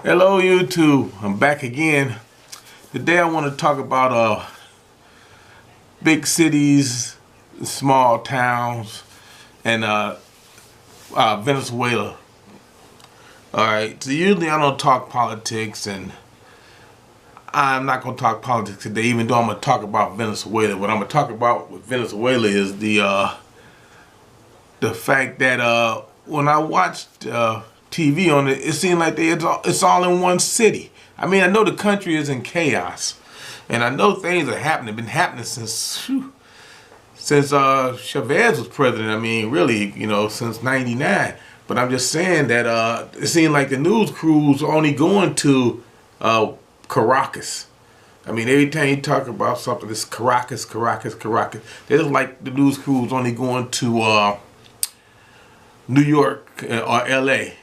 Hello YouTube, I'm back again. Today I want to talk about big cities, small towns, and Venezuela. Alright, so usually I don't talk politics, and I'm not going to talk politics today, even though I'm going to talk about Venezuela. What I'm going to talk about with Venezuela is the fact that when I watched TV on it, it seemed like it's all in one city. I mean, I know the country is in chaos, and I know things are happening. Been happening since Chavez was president. I mean, really, since '99. But I'm just saying that it seemed like the news crews are only going to Caracas. I mean, every time you talk about something, it's Caracas, Caracas, Caracas. They just like the news crews only going to New York or LA.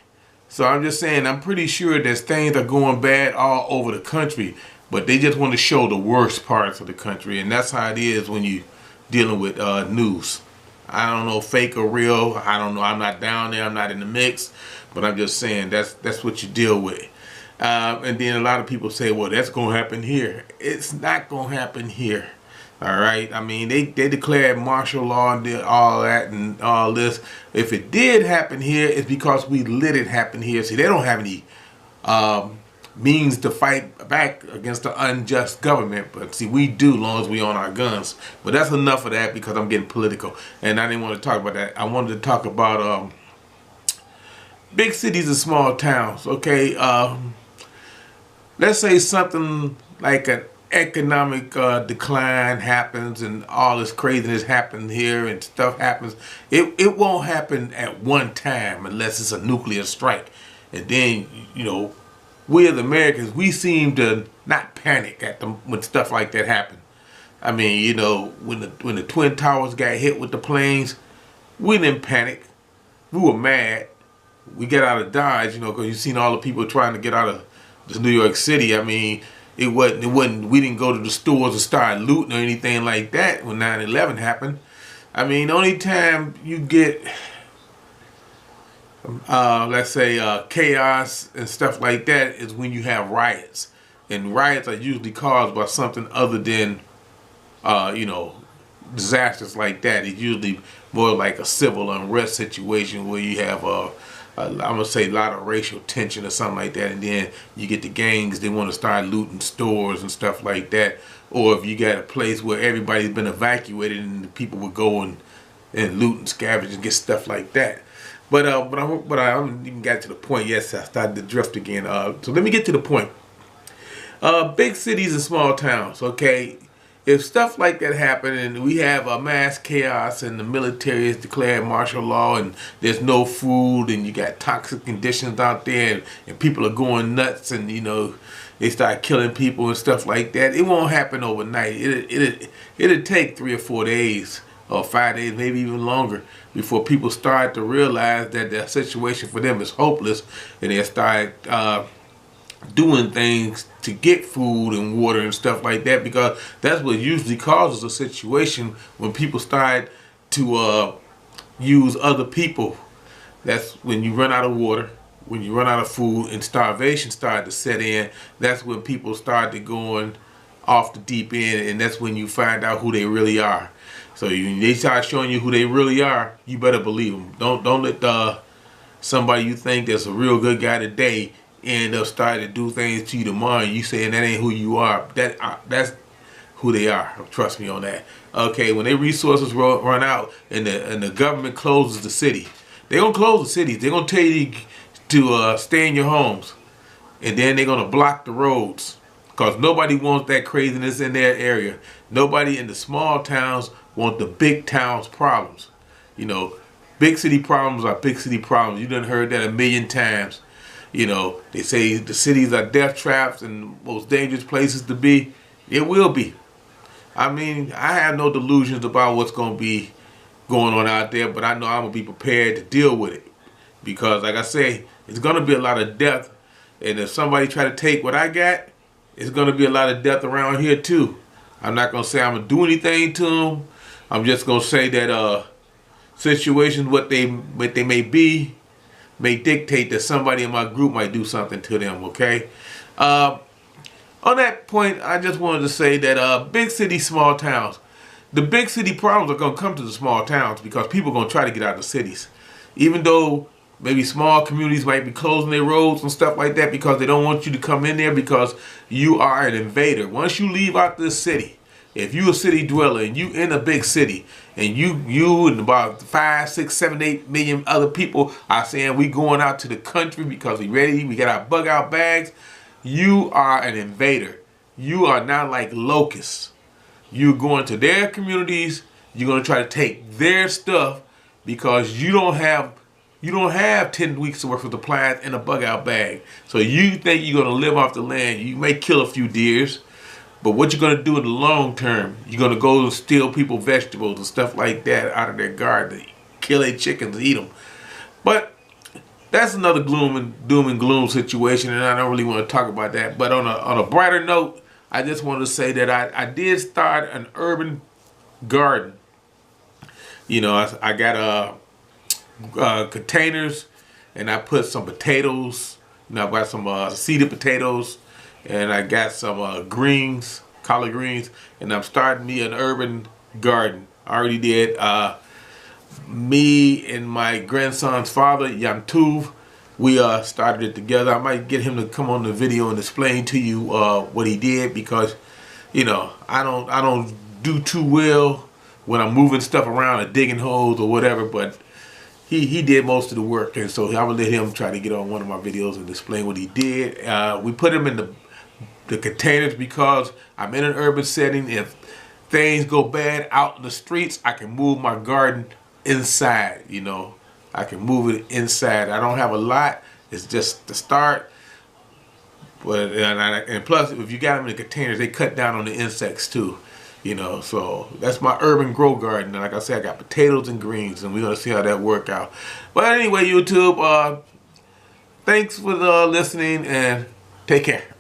So I'm just saying, I'm pretty sure that things are going bad all over the country, but they just want to show the worst parts of the country, and that's how it is when you dealing with news. I don't know, fake or real. I don't know. I'm not down there. I'm not in the mix, but I'm just saying that's what you deal with. And then a lot of people say, well, that's going to happen here. It's not going to happen here. All right. I mean, they declared martial law and did all that and all this. If it did happen here, it's because we let it happen here. See, they don't have any means to fight back against the unjust government. But see, we do, as long as we own our guns. But that's enough of that because I'm getting political. And I didn't want to talk about that. I wanted to talk about big cities and small towns. Okay. Let's say something like an economic decline happens and all this craziness happens here and stuff happens. It won't happen at one time unless it's a nuclear strike. And then, we as Americans, we seem to not panic at them when stuff like that happens. I mean, when the Twin Towers got hit with the planes, we didn't panic. We were mad. We got out of Dodge, because you seen all the people trying to get out of this New York City. I mean, it wasn't, we didn't go to the stores and start looting or anything like that when 9/11 happened. I mean, the only time you get, let's say, chaos and stuff like that is when you have riots. And riots are usually caused by something other than, disasters like that. It's usually more like a civil unrest situation where you have I'm gonna say a lot of racial tension or something like that, and then you get the gangs, they want to start looting stores and stuff like that. Or if you got a place where everybody's been evacuated and the people would go and loot and scavenge and get stuff like that. But I haven't even got to the point. Yes, I started to drift again. So let me get to the point. Big cities and small towns. Okay, if stuff like that happen and we have a mass chaos and the military is declared martial law and there's no food and you got toxic conditions out there and people are going nuts and they start killing people and stuff like that, it won't happen overnight. It'll take 3 or 4 days or 5 days, maybe even longer, before people start to realize that the situation for them is hopeless, and they start doing things to get food and water and stuff like that, because that's what usually causes a situation when people start to use other people. That's when you run out of water, when you run out of food, and starvation started to set in. That's when people started going off the deep end, and that's when you find out who they really are. So when they start showing you who they really are, you better believe them. Don't let somebody you think that's a real good guy today end up starting to do things to you tomorrow, and you saying that ain't who you are. That's who they are. Trust me on that. Okay, when their resources run out and the government closes the city, they're gonna close the cities. They're gonna tell you to stay in your homes, and then they're gonna block the roads because nobody wants that craziness in their area. Nobody in the small towns want the big towns problems. Big city problems are big city problems. You done heard that a million times. They say the cities are death traps and most dangerous places to be. It will be. I mean, I have no delusions about what's going to be going on out there, but I know I'm going to be prepared to deal with it. Because, like I say, it's going to be a lot of death. And if somebody try to take what I got, it's going to be a lot of death around here, too. I'm not going to say I'm going to do anything to them. I'm just going to say that situations, what they may be, may dictate that somebody in my group might do something to them, okay? On that point, I just wanted to say that big cities, small towns, the big city problems are going to come to the small towns because people are going to try to get out of the cities. Even though maybe small communities might be closing their roads and stuff like that because they don't want you to come in there because you are an invader. Once you leave out this city, if you a city dweller and you in a big city and you and about 5, 6, 7, 8 million other people are saying we going out to the country because we ready, we got our bug out bags, you are an invader. You are not like locusts. You're going to their communities, you're going to try to take their stuff because you don't have 10 weeks worth of supplies in a bug out bag. So you think you're going to live off the land. You may kill a few deers, but what you're going to do in the long term, you're going to go and steal people vegetables and stuff like that out of their garden, kill their chickens, eat them. But that's another doom and gloom situation, and I don't really want to talk about that. But on a brighter note, I just wanted to say that I did start an urban garden. You know, I got containers, and I put some potatoes. You know, I got some seeded potatoes, and I got some greens, collard greens, and I'm starting me an urban garden. I already did. Me and my grandson's father, Yamtuv, we started it together. I might get him to come on the video and explain to you what he did because, you know, I don't do too well when I'm moving stuff around or digging holes or whatever, but he did most of the work, and so I will let him try to get on one of my videos and explain what he did. We put him in the containers because I'm in an urban setting. If things go bad out in the streets, I can move my garden inside, you know. I can move it inside. I don't have a lot. It's just the start. But and plus, if you got them in the containers, they cut down on the insects too, you know. So that's my urban grow garden. And like I said, I got potatoes and greens, and we're gonna see how that work out. But anyway, YouTube, thanks for listening, and take care.